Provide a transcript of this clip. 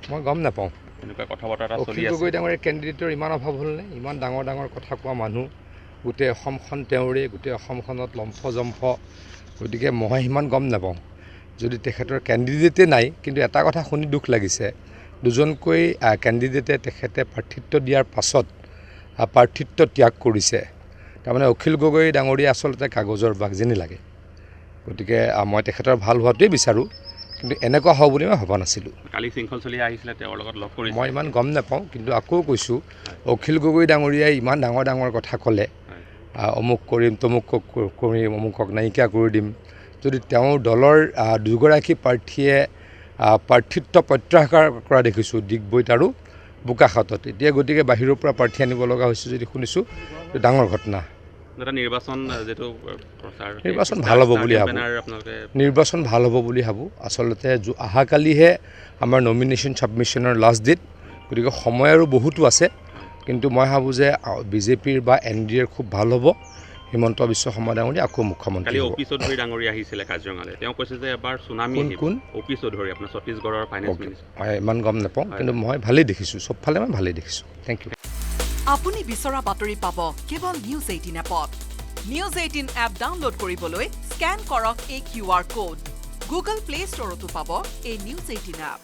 মই গম নাপাওঁ। এনেকুৱা কথা বতৰা চলি অখিল আছে। গগৈ ডাঙৰীয়া কেণ্ডিডেটৰ ইমান অভাৱ হ'লনে? ইমান ডাঙৰ ডাঙৰ কথা কোৱা মানুহ, গোটেই অসমখন তেওঁৰে, গোটেই অসমখনত লম্ফ-জম্ফ। গতিকে মই সিমান গম নাপাওঁ। যদি তেখেতৰ কেণ্ডিডেটে নাই, কিন্তু এটা কথা শুনি দুখ লাগিছে, দুজনকৈ কেণ্ডিডেটে তেখেতে প্ৰাৰ্থিত্ব দিয়াৰ পাছত প্ৰাৰ্থিত্ব ত্যাগ কৰিছে। তাৰমানে অখিল গগৈ ডাঙৰীয়া আচলতে কাগজৰ বাঘ যেনি লাগে। গতিকে মই তেখেতৰ ভাল হোৱাটোৱেই বিচাৰোঁ, কিন্তু এনেকুৱা হ'ব বুলি মই ভবা নাছিলোঁ। কালি শৃংখল চলিহা আহিছিলে, তেওঁৰ লগত লগ কৰিছে। মই ইমান গম নাপাওঁ, কিন্তু আকৌ কৈছোঁ, অখিল গগৈ ডাঙৰীয়াই ইমান ডাঙৰ ডাঙৰ কথা ক'লে, অমুক কৰিম, তমুক কৰিম, অমুকক নাইকিয়া কৰি দিম। যদি তেওঁৰ দলৰ দুগৰাকী প্ৰাৰ্থীয়ে প্ৰাৰ্থিত্ব প্ৰত্যাহাৰ কৰা দেখিছোঁ, ডিগবৈত আৰু বোকাখাতত, এতিয়া গতিকে বাহিৰৰ পৰা প্ৰাৰ্থী আনিব লগা হৈছে যদি শুনিছোঁ, ডাঙৰ ঘটনা। নিৰ্বাচন যিটো প্ৰচাৰ, নিৰ্বাচন ভাল হ'ব বুলি ভাবোঁ। নিৰ্বাচন ভাল হ'ব বুলি ভাবোঁ। আচলতে অহাকালিহে আমাৰ নমিনেশ্যন ছাবমিশ্যনৰ লাষ্ট ডেট, গতিকে সময় আৰু বহুতো আছে। কিন্তু মই ভাবোঁ যে বিজেপিৰ বা NDAৰ খুব ভাল হ'ব। হিমন্ত বিশ্ব শৰ্মা ডাঙৰীয়া আকৌ মুখ্যমন্ত্ৰী হ'ব। অপি চৌধুৰী ডাঙৰীয়া আহিছিলে কাজিৰঙালৈ, তেওঁ কৈছে যে এবাৰ চুনামি আহিব। অপি চৌধুৰী আপোনাৰ ছত্তীশগড়ৰ ফাইনেন্স মিনিষ্টাৰ। মই ইমান গম নাপাওঁ, কিন্তু মই ভালেই দেখিছোঁ, চবফালে মই ভালেই দেখিছোঁ। Thank you. আপুনি বিচৰা বাতৰি পাব কেৱল নিউজ 18 এপত। নিউজ 18 এপ ডাউনলোড কৰিবলৈ স্কেন কৰক এই QR কোড। গুগল প্লে ষ্টৰতো পাব এই নিউজ 18 এপ।